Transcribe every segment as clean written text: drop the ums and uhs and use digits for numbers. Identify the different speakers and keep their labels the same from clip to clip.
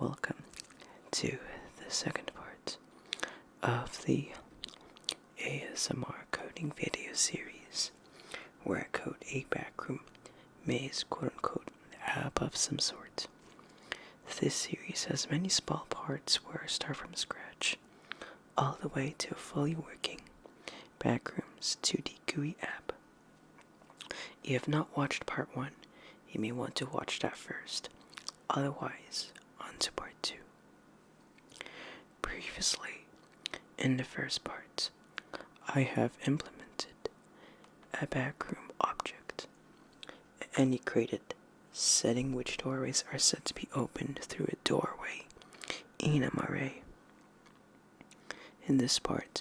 Speaker 1: Welcome to the second part of the ASMR coding video series, where I code a backroom maze, quote-unquote, app of some sort. This series has many small parts where I start from scratch, all the way to a fully working Backrooms 2D GUI app. If you have not watched part 1, you may want to watch that first. Otherwise, on to part 2. Previously, in the first part, I have implemented a backroom object, and he created setting which doorways are set to be opened through a doorway in an array. In this part,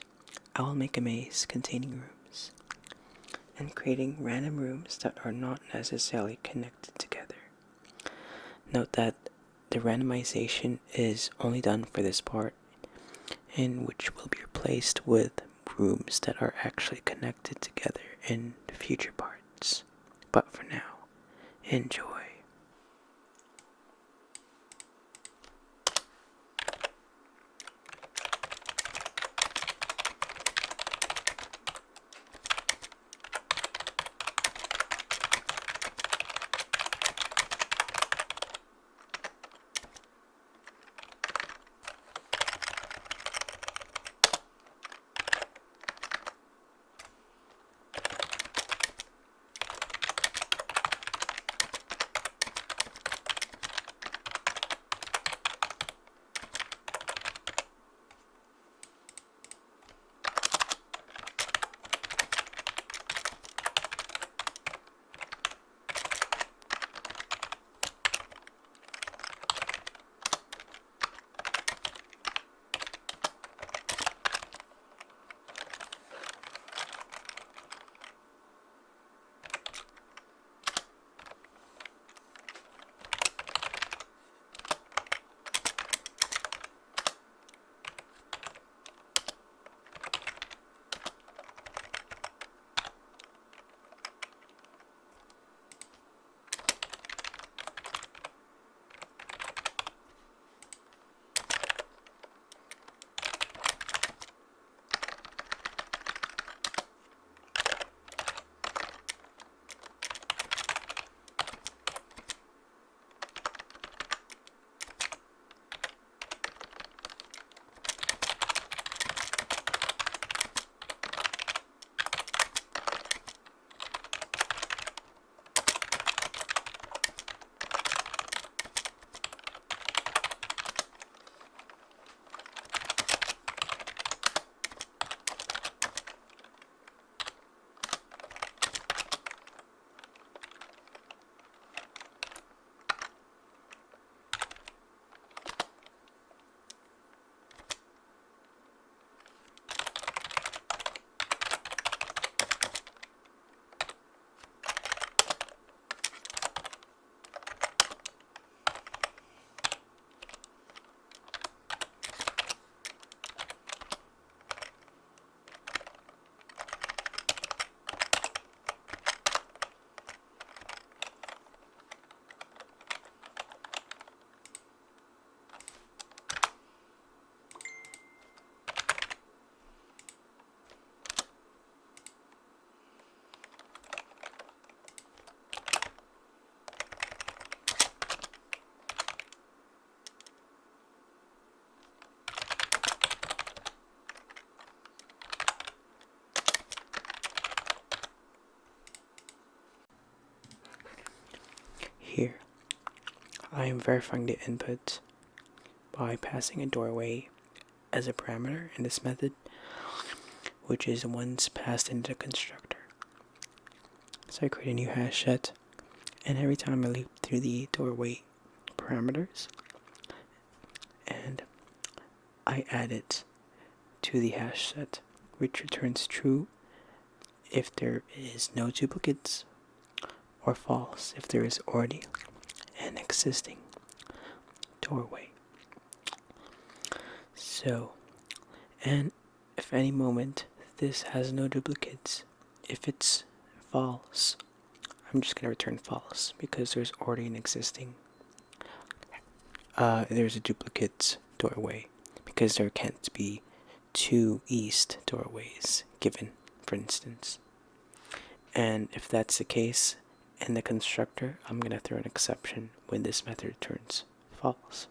Speaker 1: I will make a maze containing rooms, and creating random rooms that are not necessarily connected together. Note that the randomization is only done for this part, in which will be replaced with rooms that are actually connected together in future parts. But for now, enjoy. Here, I am verifying the input by passing a doorway as a parameter in this method, which is once passed into the constructor. So I create a new hash set, and every time I loop through the doorway parameters, and I add it to the hash set, which returns true if there is no duplicates, or false if there is already an existing doorway. So, and if any moment this has no duplicates, if it's false, I'm just going to return false because there's already an existing there's a duplicate doorway because there can't be two east doorways given, for instance. And if that's the case in the constructor, I'm going to throw an exception when this method returns false.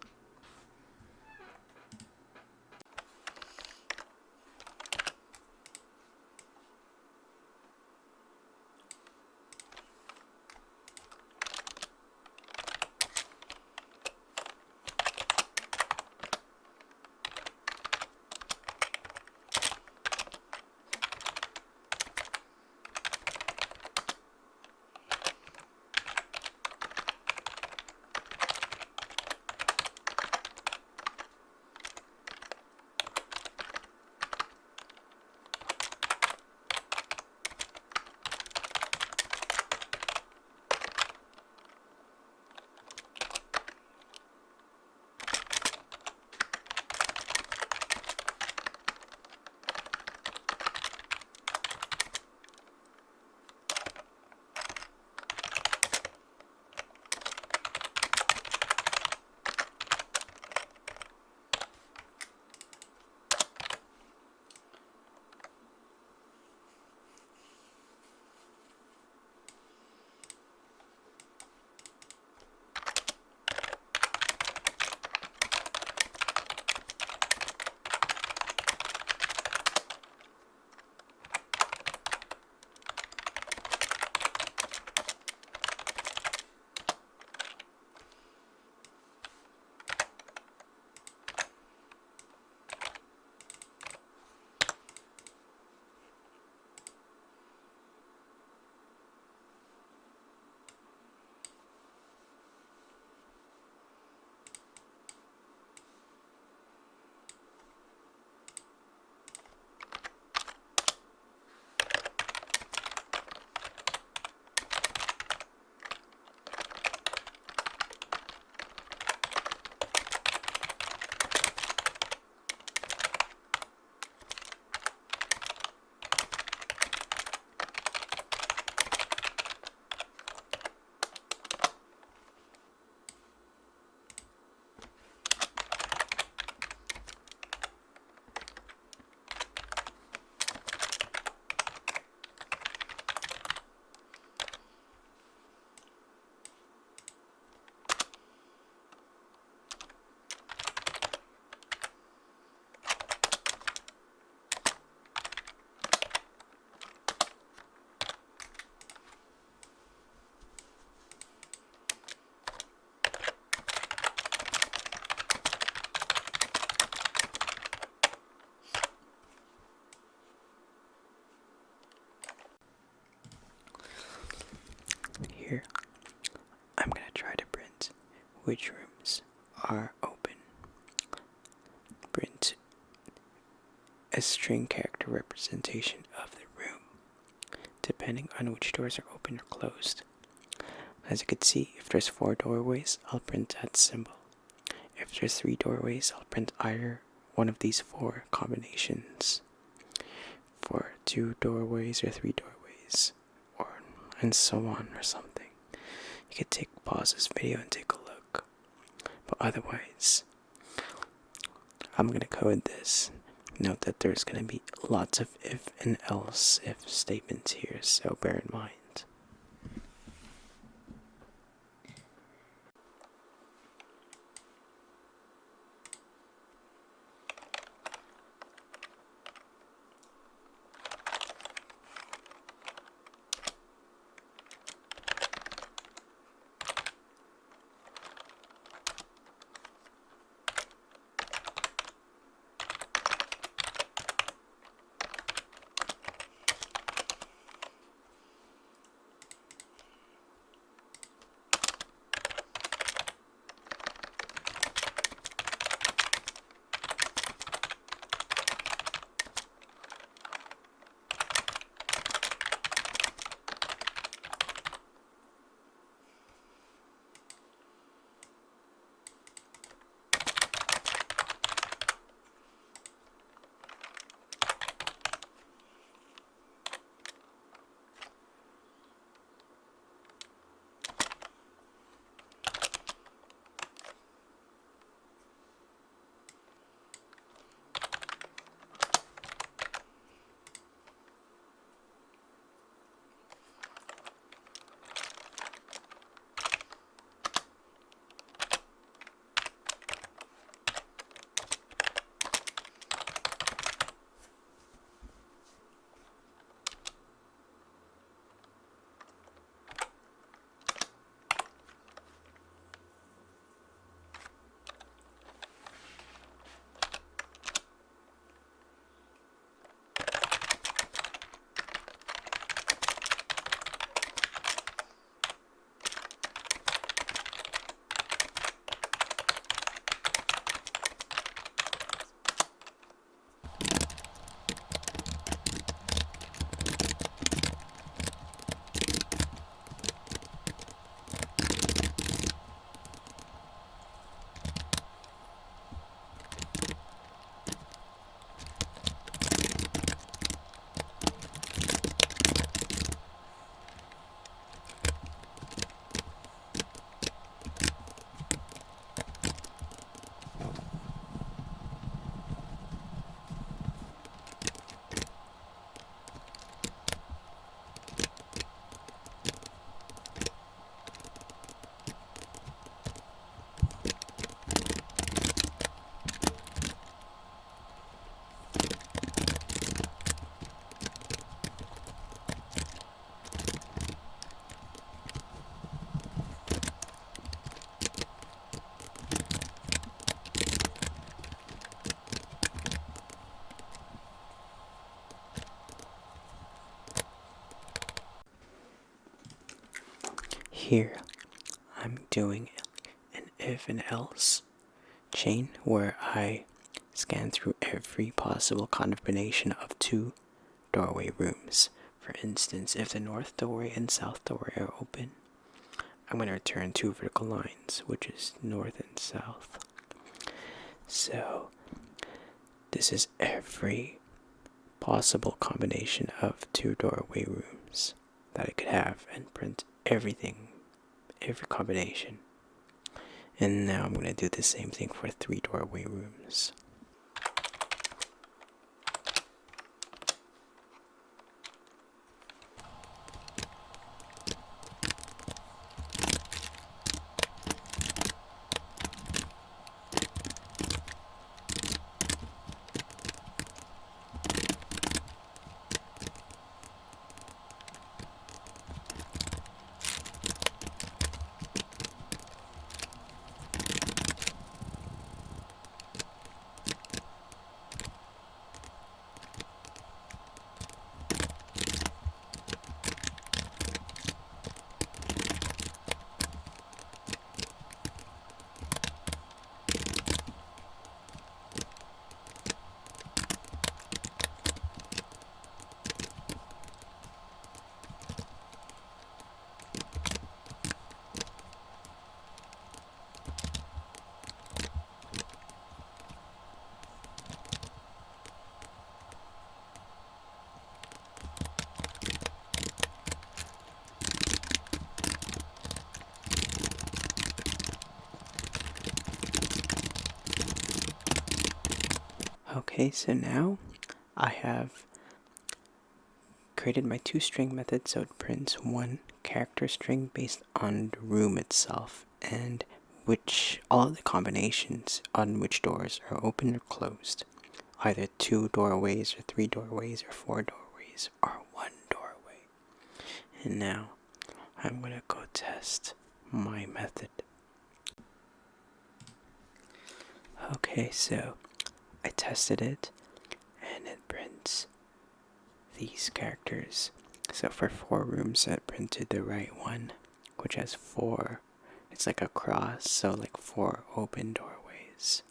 Speaker 1: Here, I'm going to try to print which rooms are open. Print a string character representation of the room, depending on which doors are open or closed. As you can see, if there's 4 doorways, I'll print that symbol. If there's 3 doorways, I'll print either one of these 4 combinations. For 2 doorways or 3 doorways, and so on or something. You could pause this video and take a look. But otherwise, I'm gonna code this. Note that there's gonna be lots of if and else if statements here, so bear in mind. here I'm doing an if and else chain where I scan through every possible combination of two doorway rooms. For instance, if the north doorway and south doorway are open, I'm going to return two vertical lines, which is north and south. So this is every possible combination of two doorway rooms that I could have, and print everything, every combination. And now I'm going to do the same thing for three doorway rooms. Okay, so now I have created my toString method, so it prints one character string based on the room itself and which all of the combinations on which doors are open or closed. Either two doorways or three doorways or four doorways or one doorway. And now I'm going to go test my method. Okay, so I tested it and it prints these characters. So for four rooms, it printed the right one, which has four. It's like a cross, so like four open doorways.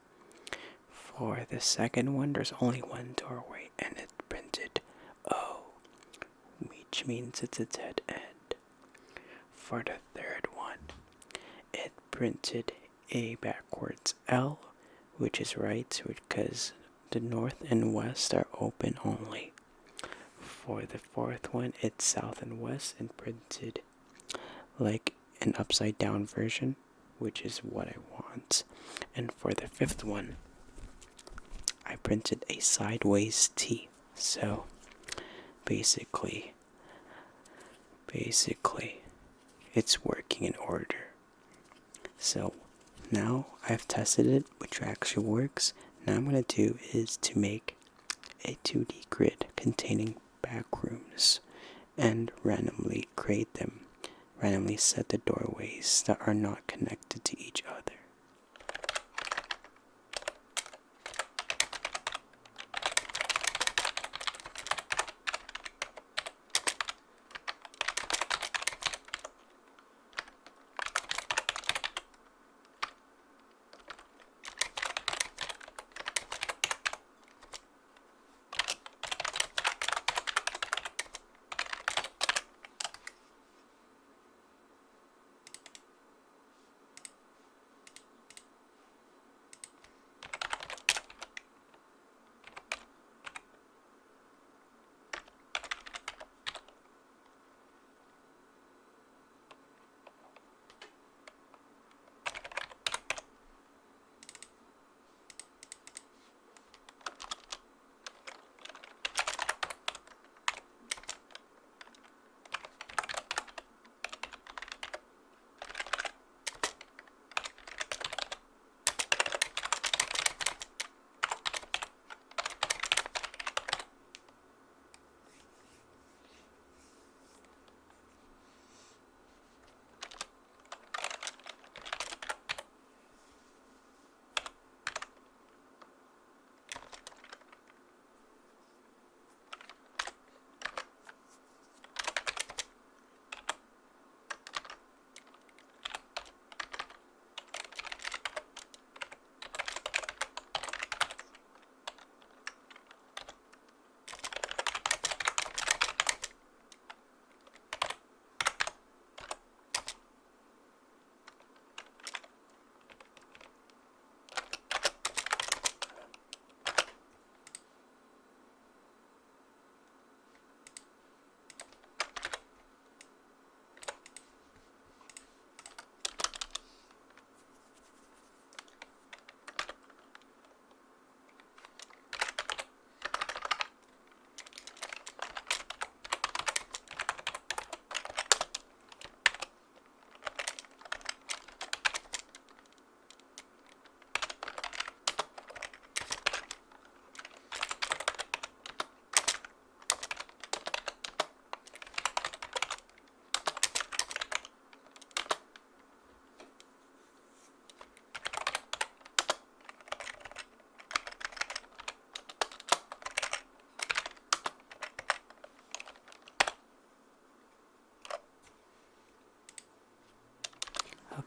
Speaker 1: For the second one, there's only one doorway, and it printed O, which means it's a dead end. For the third one, it printed a backwards L, which is right because the north and west are open only. For the fourth one, it's south and west and printed like an upside down version, which is what I want. And for the fifth one, I printed a sideways T. So basically it's working in order. So now I've tested it, which actually works. Now I'm going to do is to make a 2D grid containing backrooms and randomly create them, randomly set the doorways that are not connected to each other.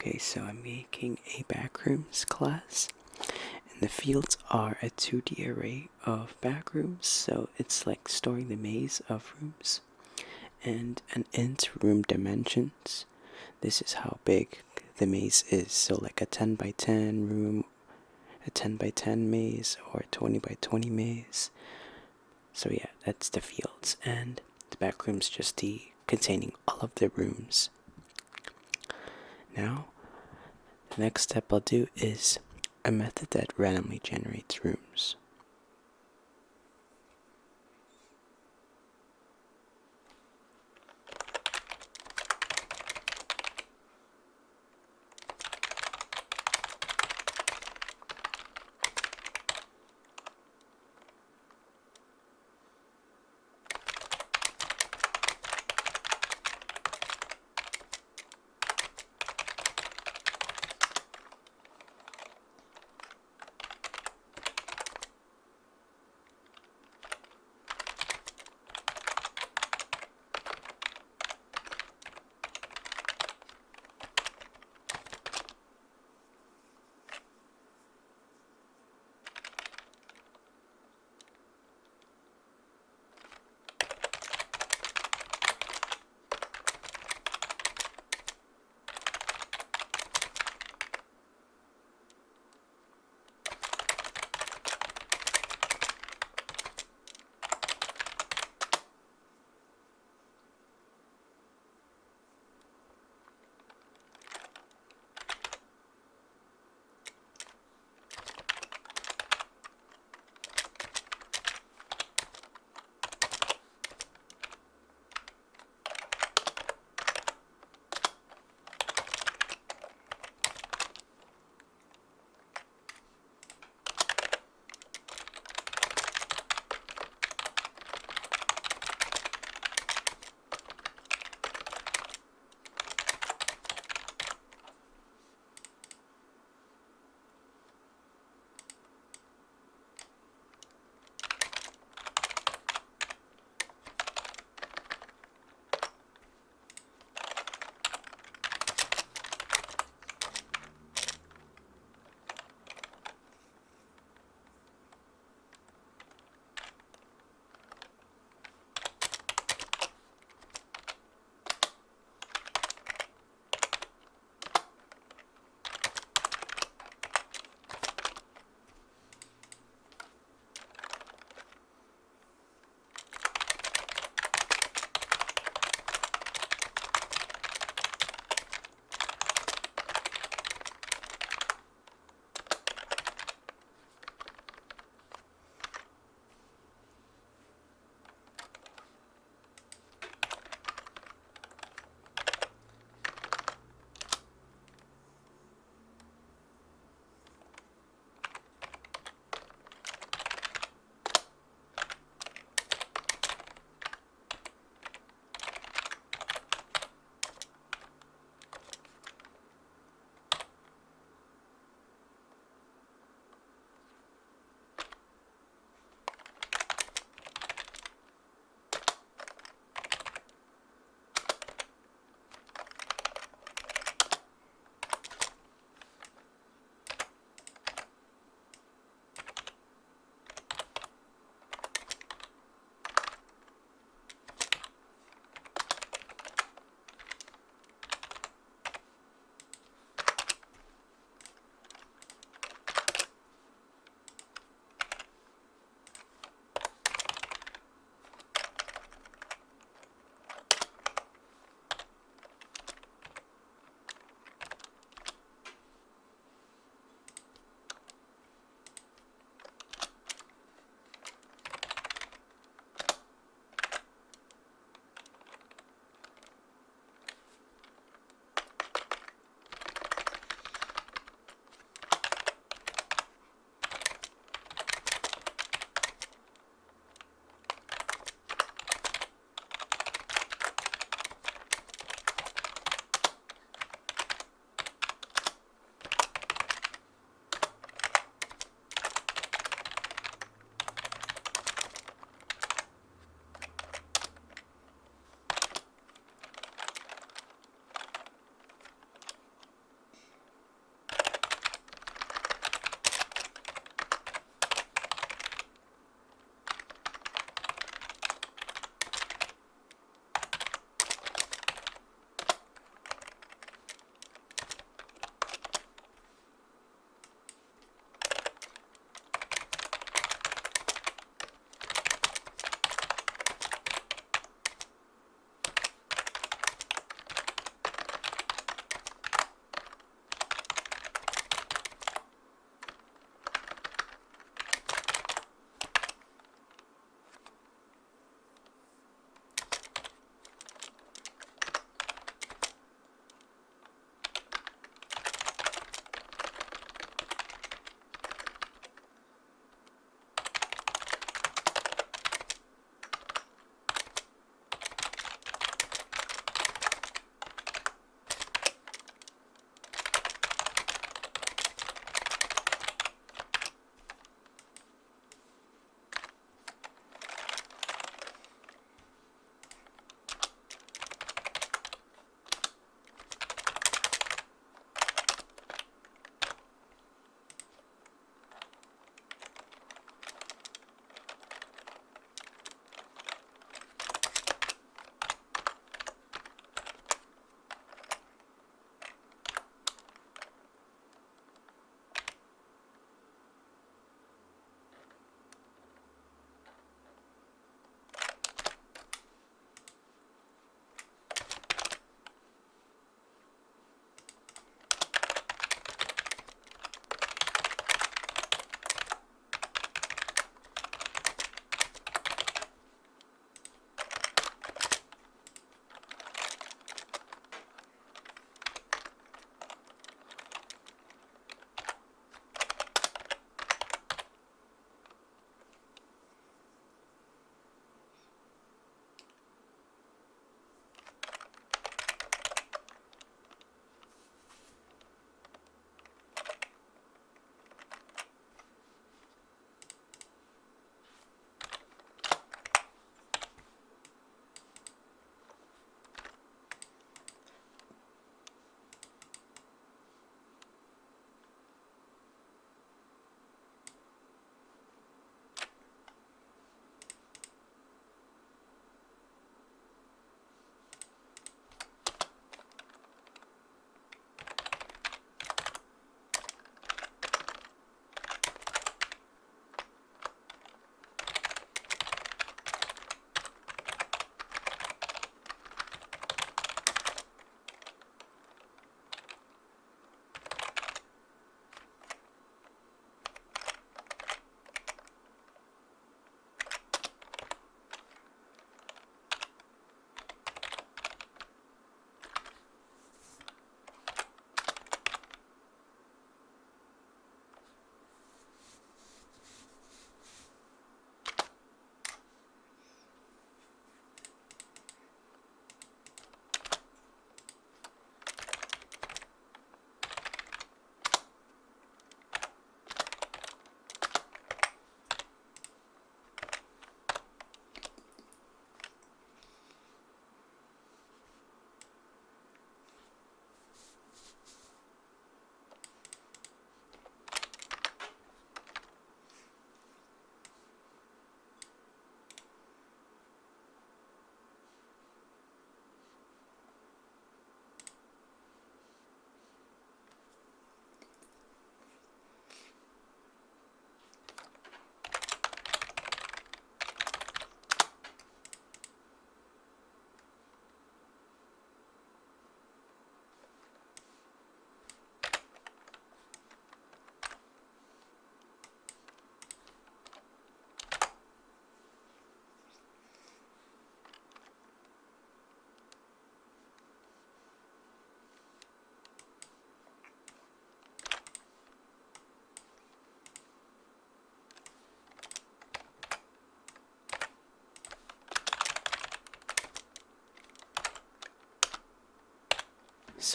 Speaker 1: Okay, so I'm making a Backrooms class, and the fields are a 2D array of backrooms, so it's like storing the maze of rooms, and an int room dimensions. This is how big the maze is, so like a 10 by 10 room, a 10 by 10 maze, or a 20 by 20 maze. So yeah, that's the fields, and the backroom's just the containing all of the rooms. Now, the next step I'll do is a method that randomly generates rooms.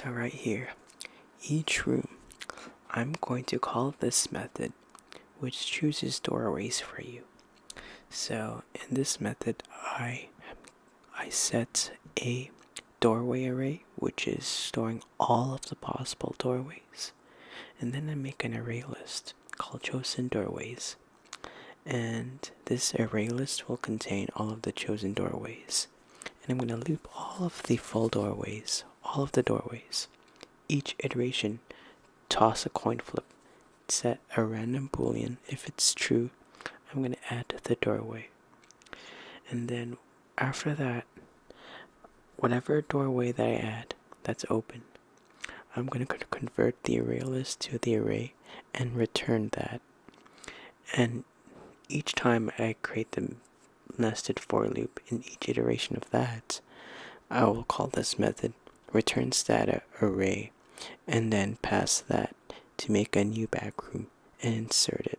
Speaker 1: So right here, each room, I'm going to call this method, which chooses doorways for you. So in this method, I set a doorway array, which is storing all of the possible doorways. And then I make an array list called chosen doorways. And this array list will contain all of the chosen doorways. And I'm going to loop all of the full doorways, all of the doorways. Each iteration, toss a coin flip, set a random boolean. If it's true, I'm going to add the doorway. And then after that, whatever doorway that I add that's open, I'm going to convert the array list to the array and return that. And each time I create the nested for loop in each iteration of that, I will call this method return data array and then pass that to make a new backroom and insert it.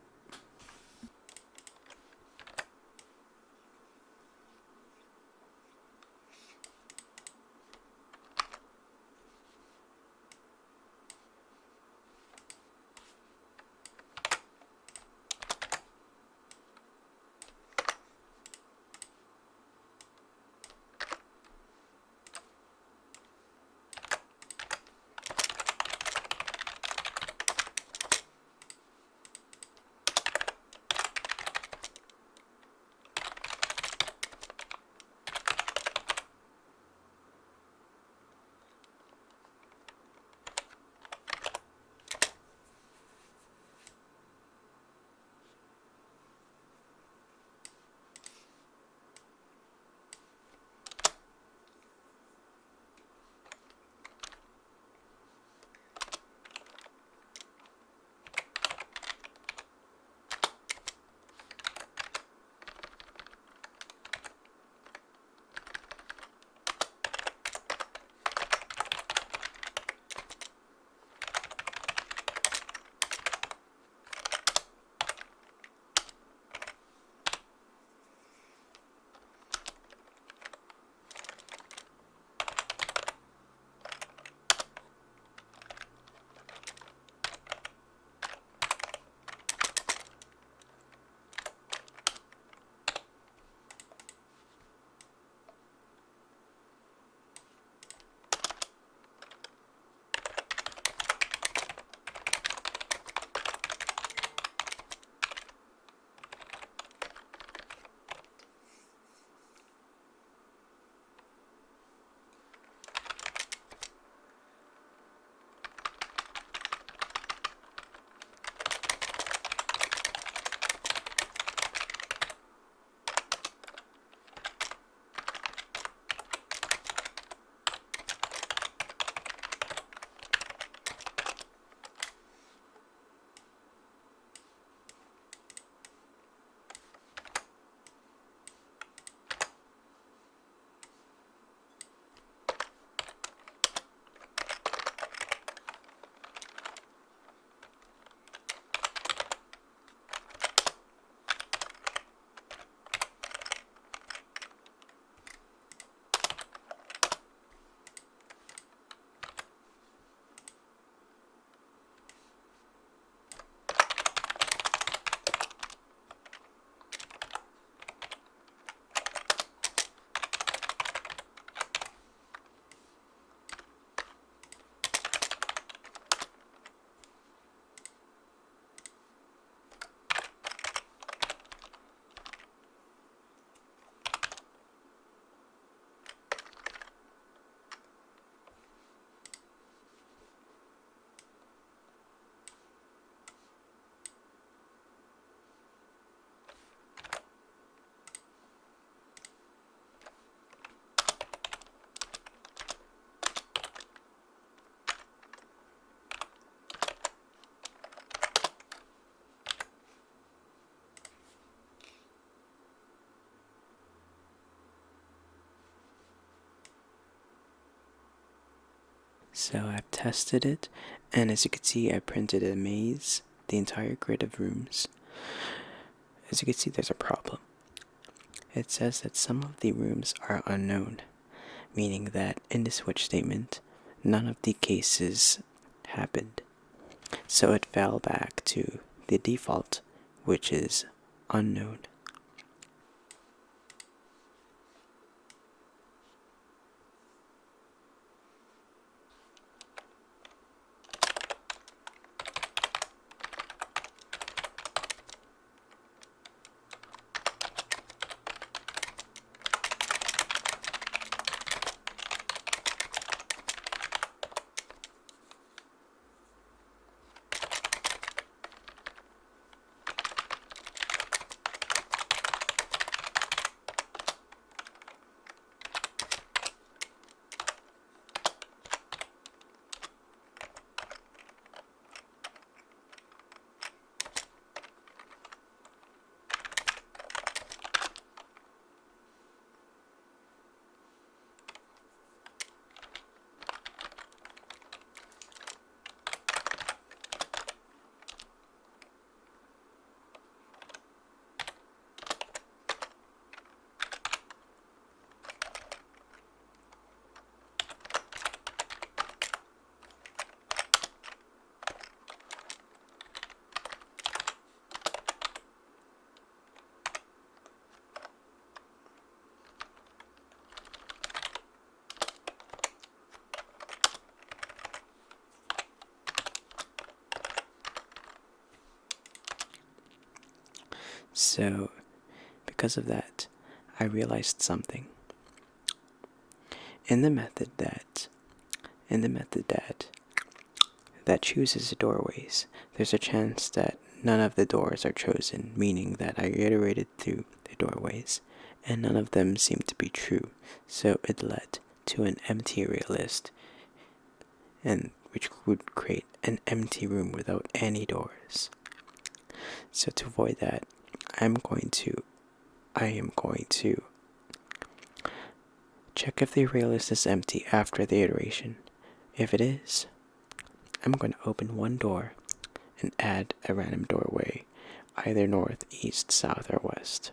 Speaker 1: So I've tested it, and as you can see, I printed a maze, the entire grid of rooms. As you can see, there's a problem. It says that some of the rooms are unknown, meaning that in the switch statement, none of the cases happened. So it fell back to the default, which is unknown. So, because of that, I realized something. In the method that chooses doorways, there's a chance that none of the doors are chosen, meaning that I iterated through the doorways and none of them seemed to be true. So it led to an empty array list, and which would create an empty room without any doors. So to avoid that, I am going to check if the array list is empty after the iteration. If it is, I'm going to open one door and add a random doorway, either north, east, south, or west.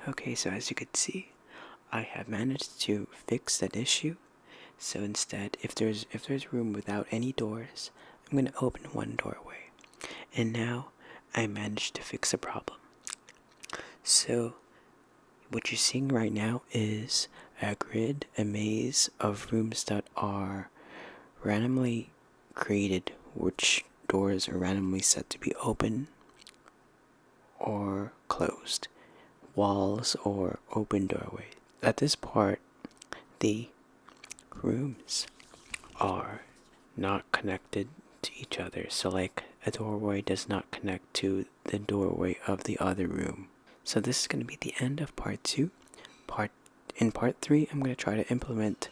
Speaker 1: Okay, so as you could see, I have managed to fix that issue. So instead, if there's room without any doors, I'm going to open one doorway. And now I managed to fix a problem. So what you're seeing right now is a grid, a maze of rooms that are randomly created, which doors are randomly set to be open or closed, walls or open doorway. At this part, the rooms are not connected to each other. So like a doorway does not connect to the doorway of the other room. So this is going to be the end of part 2. In part 3, I'm going to try to implement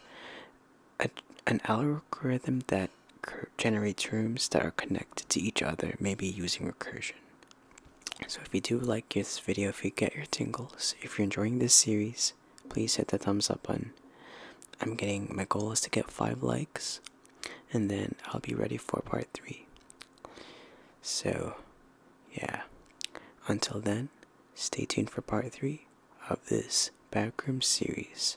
Speaker 1: an algorithm that generates rooms that are connected to each other, maybe using recursion. So if you do like this video, if you get your tingles, if you're enjoying this series, please hit the thumbs up button. My goal is to get 5 likes, and then I'll be ready for part 3. So, yeah. Until then, stay tuned for part 3 of this Backroom series.